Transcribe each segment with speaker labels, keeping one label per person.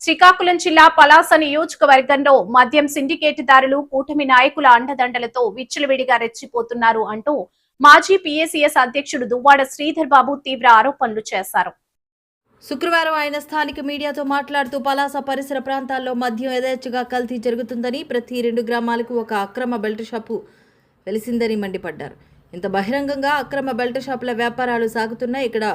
Speaker 1: శ్రీకాకుళం జిల్లా పలాస నియోజకవర్గంలో మద్యం సిండికేటుదారులు కూటమి నాయకుల అండదండలతో విచ్చలవిడిగా రెచ్చిపోతున్నారు అంటూ మాజీ పీఏసీఎస్ అధ్యక్షుడు దువ్వాడ శ్రీధర్ బాబు తీవ్ర ఆరోపణలు చేశారు.
Speaker 2: శుక్రవారం ఆయన స్థానిక మీడియాతో మాట్లాడుతూ పలాస పరిసర ప్రాంతాల్లో మద్యం యథేచ్ఛగా కల్తీ జరుగుతుందని, ప్రతి 2 గ్రామాలకు ఒక అక్రమ బెల్ట్ షాపు వెలిసిందని మండిపడ్డారు. ఇంత బహిరంగంగా అక్రమ బెల్ట్ షాపుల వ్యాపారాలు సాగుతున్నా ఇక్కడ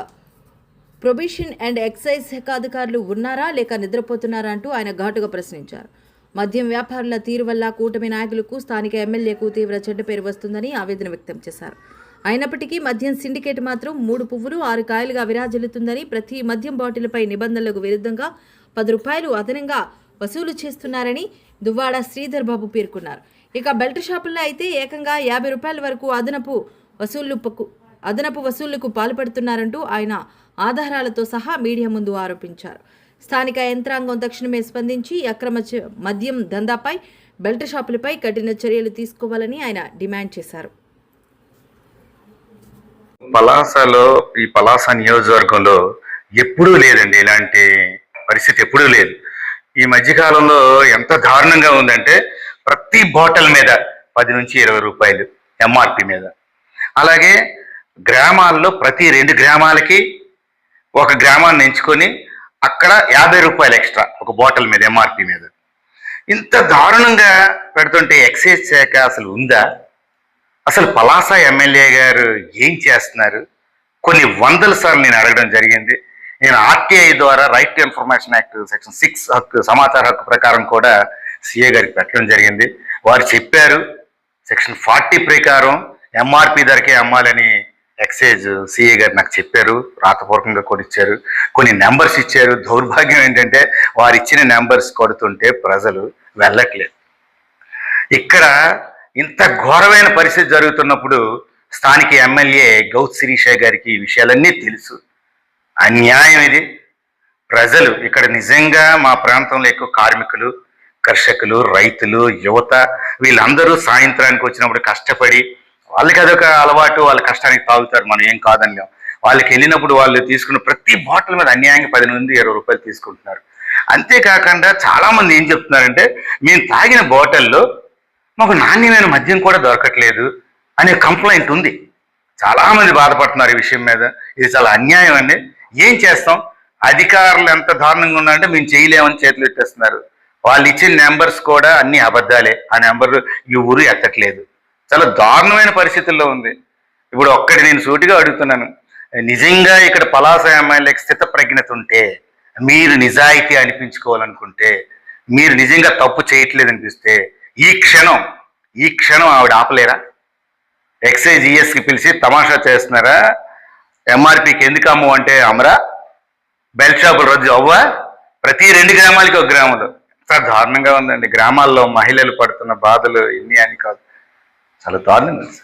Speaker 2: ప్రొబిషన్ అండ్ ఎక్సైజ్ శాఖ అధికారులు ఉన్నారా లేక నిద్రపోతున్నారా అంటూ ఆయన ఘాటుగా ప్రశ్నించారు. మద్యం వ్యాపారుల తీరు వల్ల కూటమి నాయకులకు, స్థానిక ఎమ్మెల్యేకు తీవ్ర చెడ్డ పేరు వస్తుందని ఆవేదన వ్యక్తం చేశారు. అయినప్పటికీ మద్యం సిండికేట్ మాత్రం 3 పువ్వులు 6 కాయలుగా విరాజిల్లుతుందని, ప్రతి మద్యం బాటిల్పై నిబంధనలకు విరుద్ధంగా 10 రూపాయలు అదనంగా వసూలు చేస్తున్నారని దువ్వాడ శ్రీధర్ బాబు పేర్కొన్నారు. ఇక బెల్ట్ షాపుల్లో అయితే ఏకంగా 50 రూపాయల వరకు అదనపు వసూళ్లకు పాల్పడుతున్నారంటూ ఆయన ఆధారాలతో సహా మీడియా ముందు ఆరోపించారు. స్థానిక యంత్రాంగం తక్షణమే స్పందించి అక్రమ మద్యం దందాపై, బెల్ట్ షాపులపై కఠిన చర్యలు తీసుకోవాలని ఆయన డిమాండ్ చేశారు.
Speaker 3: పలాసలో, ఈ పలాస నియోజకవర్గంలో ఎప్పుడూ లేదండి, ఇలాంటి పరిస్థితి ఎప్పుడూ లేదు. ఈ మధ్యకాలంలో ఎంత దారుణంగా ఉందంటే ప్రతి బాటిల్ మీద 10 నుంచి 20 రూపాయలు ఎంఆర్పి మీద. అలాగే గ్రామాల్లో ప్రతి 2 గ్రామాలకి ఒక గ్రామాన్ని ఎంచుకొని అక్కడ 50 రూపాయలు ఎక్స్ట్రా ఒక బాటిల్ మీద ఎంఆర్పి మీద. ఇంత దారుణంగా పెడుతుంటే ఎక్సైజ్ శాఖ అసలు ఉందా? అసలు పలాస ఎమ్మెల్యే గారు ఏం చేస్తున్నారు? కొన్ని వందల సార్లు నేను అడగడం జరిగింది. నేను ఆర్టీఐ ద్వారా right to information act section 6 హక్కు, సమాచార హక్కు ప్రకారం కూడా సిఏ గారికి పెట్టడం జరిగింది. వారు చెప్పారు సెక్షన్ 40 ప్రకారం ఎంఆర్పి ధరకే అమ్మాలని ఎక్సైజ్ సిఏ గారు నాకు చెప్పారు, రాతపూర్వకంగా కూడా ఇచ్చారు, కొన్ని నెంబర్స్ ఇచ్చారు. దౌర్భాగ్యం ఏంటంటే వారు ఇచ్చిన నెంబర్స్ కొడుతుంటే ప్రజలు వెళ్ళట్లేదు. ఇక్కడ ఇంత ఘోరమైన పరిస్థితి జరుగుతున్నప్పుడు స్థానిక ఎమ్మెల్యే గౌత్ శిరీష గారికి ఈ విషయాలన్నీ తెలుసు. అన్యాయం ఇది. ప్రజలు ఇక్కడ నిజంగా మా ప్రాంతంలో ఎక్కువ కార్మికులు, కర్షకులు, రైతులు, యువత వీళ్ళందరూ సాయంత్రానికి వచ్చినప్పుడు కష్టపడి, వాళ్ళకి అదొక అలవాటు, వాళ్ళ కష్టానికి తాగుతారు, మనం ఏం కాదనిలేం. వాళ్ళకి వెళ్ళినప్పుడు వాళ్ళు తీసుకున్న ప్రతి బాటిల్ మీద అన్యాయంగా 10 నుండి 20 రూపాయలు తీసుకుంటున్నారు. అంతేకాకుండా చాలామంది ఏం చెప్తున్నారంటే మేము తాగిన బాటిల్లో మాకు నాణ్యమైన మద్యం కూడా దొరకట్లేదు అనే కంప్లైంట్ ఉంది. చాలామంది బాధపడుతున్నారు ఈ విషయం మీద. ఇది చాలా అన్యాయం అండి. ఏం చేస్తాం? అధికారులు ఎంత దారుణంగా ఉన్నారంటే మేము చేయలేమని చేతులు ఎత్తేస్తున్నారు. వాళ్ళు ఇచ్చిన నెంబర్స్ కూడా అన్ని అబద్ధాలే. ఆ నెంబర్ ఎవరు ఎత్తట్లేదు. చాలా దారుణమైన పరిస్థితుల్లో ఉంది. ఇప్పుడు ఒక్కటి నేను సూటిగా అడుగుతున్నాను, నిజంగా ఇక్కడ పలాస ఎమ్మెల్యేకి స్థిత ప్రజ్ఞత ఉంటే, మీరు నిజాయితీ అనిపించుకోవాలనుకుంటే, మీరు నిజంగా తప్పు చేయట్లేదు అనిపిస్తే ఈ క్షణం ఆవిడ ఆపలేరా? ఎక్సైజ్ ఈఎస్కి పిలిచి తమాషా చేస్తున్నారా? ఎంఆర్పికి ఎందుకు అమ్ము అంటే అమరా? బెల్ట్ షాపులు రద్దు అవ్వా? ప్రతి 2 గ్రామాలకి ఒక గ్రామంలో. ఎంత దారుణంగా ఉందండి. గ్రామాల్లో మహిళలు పడుతున్న బాధలు ఎన్ని అని కాదు, చాలా దారుణంగా ఉంది.